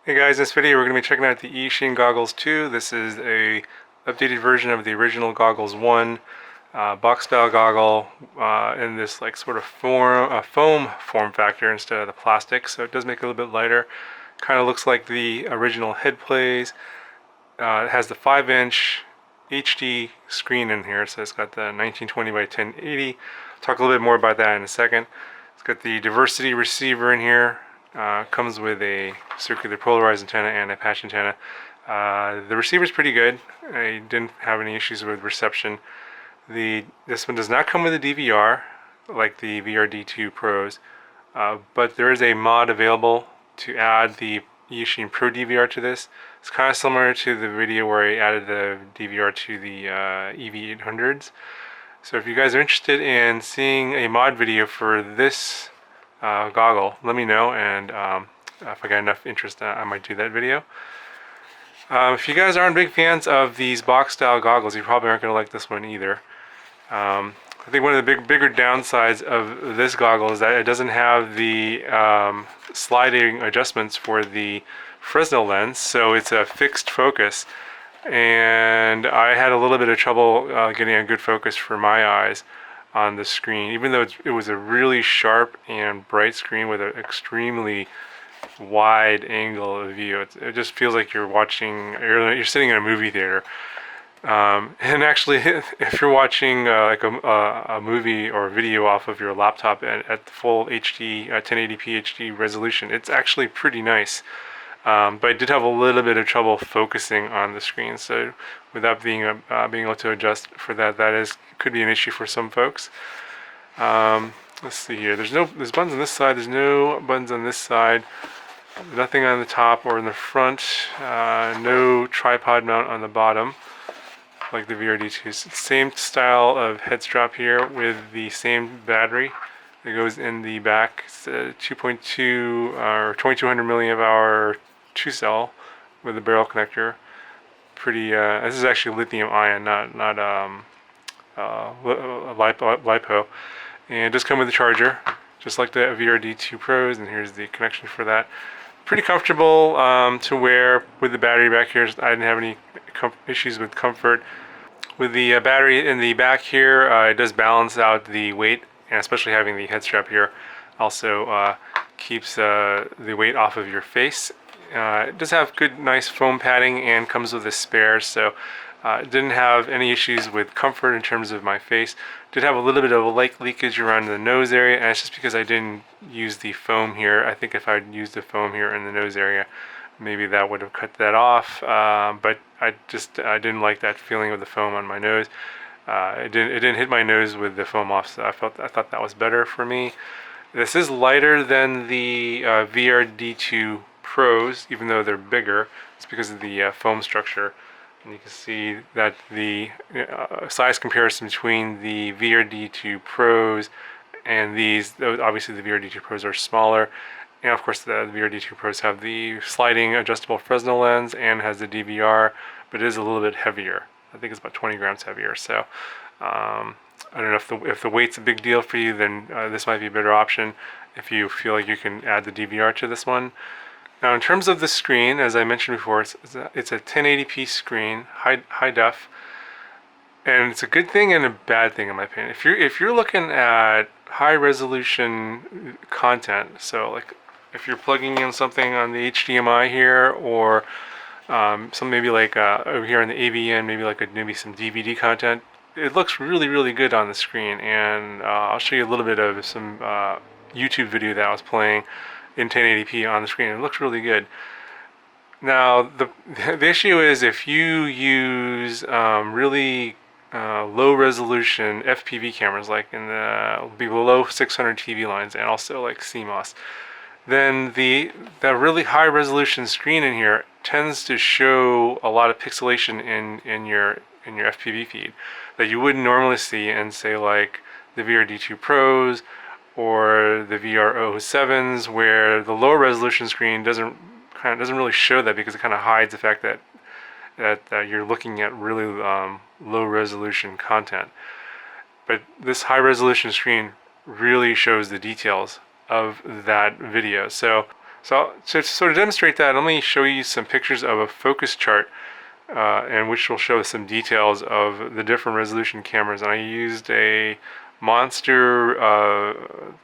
Hey guys, in this video we're going to be checking out the Eachine Goggles 2. This is a updated version of the original Goggles 1 box style goggle in this like sort of foam form factor instead of the plastic, so it does make it a little bit lighter. Kind of looks like the original head plays. It has the 5-inch HD screen in here, so it's got the 1920 by 1080. Talk a little bit more about that in a second. It's got the diversity receiver in here. Comes with a circular polarized antenna and a patch antenna. The receiver is pretty good. I didn't have any issues with reception. This one does not come with a DVR like the VRD2 Pros, but there is a mod available to add the Eachine Pro DVR to this. It's kind of similar to the video where I added the DVR to the EV800s. So if you guys are interested in seeing a mod video for this goggle, let me know, and if I got enough interest, I might do that video. If you guys aren't big fans of these box style goggles, you probably aren't going to like this one either. I think one of the bigger downsides of this goggle is that it doesn't have the sliding adjustments for the Fresnel lens, so it's a fixed focus, and I had a little bit of trouble getting a good focus for my eyes on the screen, even though it was a really sharp and bright screen with an extremely wide angle of view. It just feels like you're sitting in a movie theater. And actually, if you're watching like a movie or a video off of your laptop at the full HD 1080p HD resolution, it's actually pretty nice. But I did have a little bit of trouble focusing on the screen, so without being able to adjust for that, could be an issue for some folks. Let's see here. There's buttons on this side. There's no buttons on this side. Nothing on the top or in the front. No tripod mount on the bottom, like the VRD2s. Same style of head strap here with the same battery that goes in the back. It's a 2.2 or 2200 milliamp hour 2-cell with a barrel connector. Pretty. This is actually lithium ion, not LiPo, and it does come with a charger, just like the VRD2 Pros. And here's the connection for that. Pretty comfortable to wear with the battery back here. I didn't have any issues with comfort. With the battery in the back here, it does balance out the weight, and especially having the head strap here also keeps the weight off of your face. It does have good, nice foam padding and comes with a spare, so didn't have any issues with comfort in terms of my face. Did have a little bit of a light leakage around the nose area, and it's just because I didn't use the foam here. I think if I'd used the foam here in the nose area, maybe that would have cut that off, but I didn't like that feeling of the foam on my nose. It didn't hit my nose with the foam off, so I thought that was better for me. This is lighter than the VRD2 Pros, even though they're bigger. It's because of the foam structure. And you can see that the size comparison between the VRD2 Pros and these, obviously the VRD2 Pros are smaller, and of course the VRD2 Pros have the sliding adjustable Fresnel lens and has the DVR, but it is a little bit heavier. I think it's about 20 grams heavier, so I don't know if the weight's a big deal for you, then this might be a better option if you feel like you can add the DVR to this one. Now in terms of the screen, as I mentioned before, it's a 1080p screen, high def, and it's a good thing and a bad thing in my opinion. If you're looking at high resolution content, so like if you're plugging in something on the HDMI here, or some maybe like over here on the AVN, maybe some DVD content, it looks really good on the screen. And I'll show you a little bit of some YouTube video that I was playing in 1080p on the screen. It looks really good. Now the issue is if you use really low resolution FPV cameras, like in the below 600 TV lines, and also like CMOS, then the really high resolution screen in here tends to show a lot of pixelation in your FPV feed that you wouldn't normally see in, say, like the VRD2 Pros or the VR07s, where the lower resolution screen doesn't really show that, because it kind of hides the fact that you're looking at really low resolution content. But this high resolution screen really shows the details of that video. So So to sort of demonstrate that, let me show you some pictures of a focus chart, and which will show some details of the different resolution cameras. And I used a Monster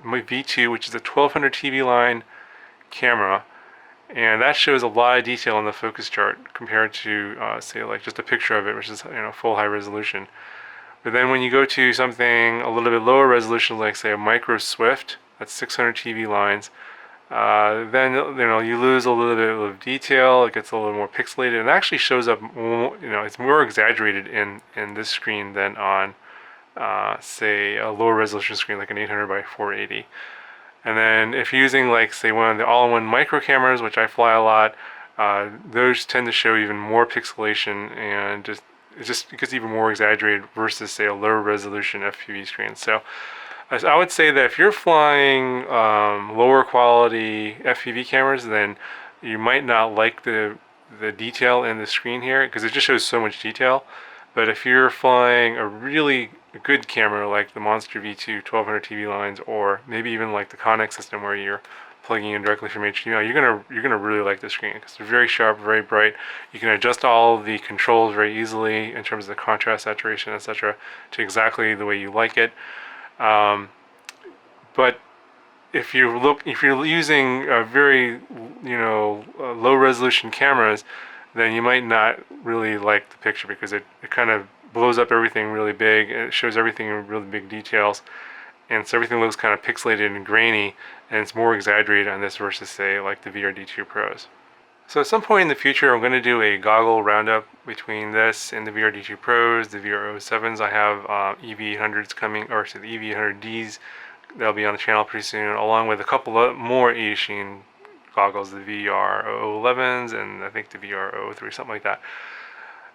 V2, which is a 1200 TV line camera, and that shows a lot of detail in the focus chart compared to say like just a picture of it, which is full high resolution. But then when you go to something a little bit lower resolution, like say a Micro Swift, that's 600 TV lines, then you lose a little bit of detail. It gets a little more pixelated, and it actually shows up more, it's more exaggerated in this screen than on say a lower resolution screen like an 800 by 480. And then if you're using like say one of the all-in-one micro cameras, which I fly a lot, those tend to show even more pixelation, and it gets even more exaggerated versus say a lower resolution FPV screen. So I would say that if you're flying lower quality FPV cameras, then you might not like the detail in the screen here, because it just shows so much detail. But if you're flying a really good camera like the Monster V2 1200 TV lines, or maybe even like the Connex system where you're plugging in directly from HDMI, you're gonna really like the screen, because it's very sharp, very bright. You can adjust all the controls very easily in terms of the contrast, saturation, etc., to exactly the way you like it. But if you're using a very low resolution cameras, then you might not really like the picture, because it kind of blows up everything really big, and it shows everything in really big details, and so everything looks kind of pixelated and grainy, and it's more exaggerated on this versus say like the VRD2 Pros. So at some point in the future, I'm going to do a goggle roundup between this and the VRD2 Pros, the VR07s. I have EV800s coming, or so the EV800Ds that'll be on the channel pretty soon, along with a couple of more Eachine goggles, the VR011s and I think the VR03, something like that.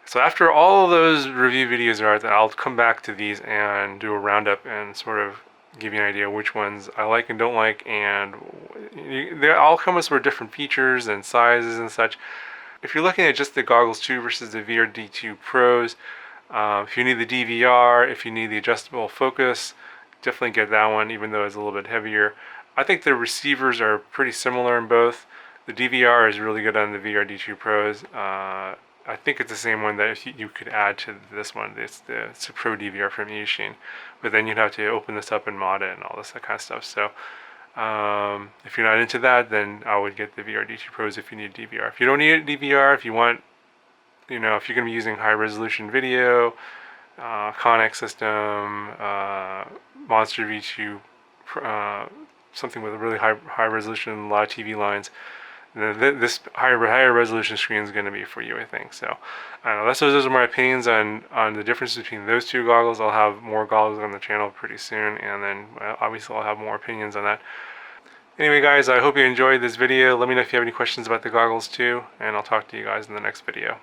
So after all of those review videos are out, then I'll come back to these and do a roundup and sort of give you an idea which ones I like and don't like, and they all come with sort of different features and sizes and such. If you're looking at just the Goggles 2 versus the VRD2 Pros, if you need the DVR, if you need the adjustable focus, definitely get that one, even though it's a little bit heavier. I think the receivers are pretty similar in both. The DVR is really good on the VRD2 Pros. I think it's the same one that you could add to this one. It's a Pro DVR from Eachine, but then you'd have to open this up and mod it and all that kind of stuff. So if you're not into that, then I would get the VRD2 Pros if you need DVR. If you don't need a DVR, if you want, if you're going to be using high resolution video, Connex system, Monster V2, something with a really high resolution, a lot of TV lines, this higher resolution screen is going to be for you, I think. So I don't know, those are my opinions on the difference between those two goggles. I'll have more goggles on the channel pretty soon, and then obviously I'll have more opinions on that. Anyway guys, I hope you enjoyed this video. Let me know if you have any questions about the goggles too, and I'll talk to you guys in the next video.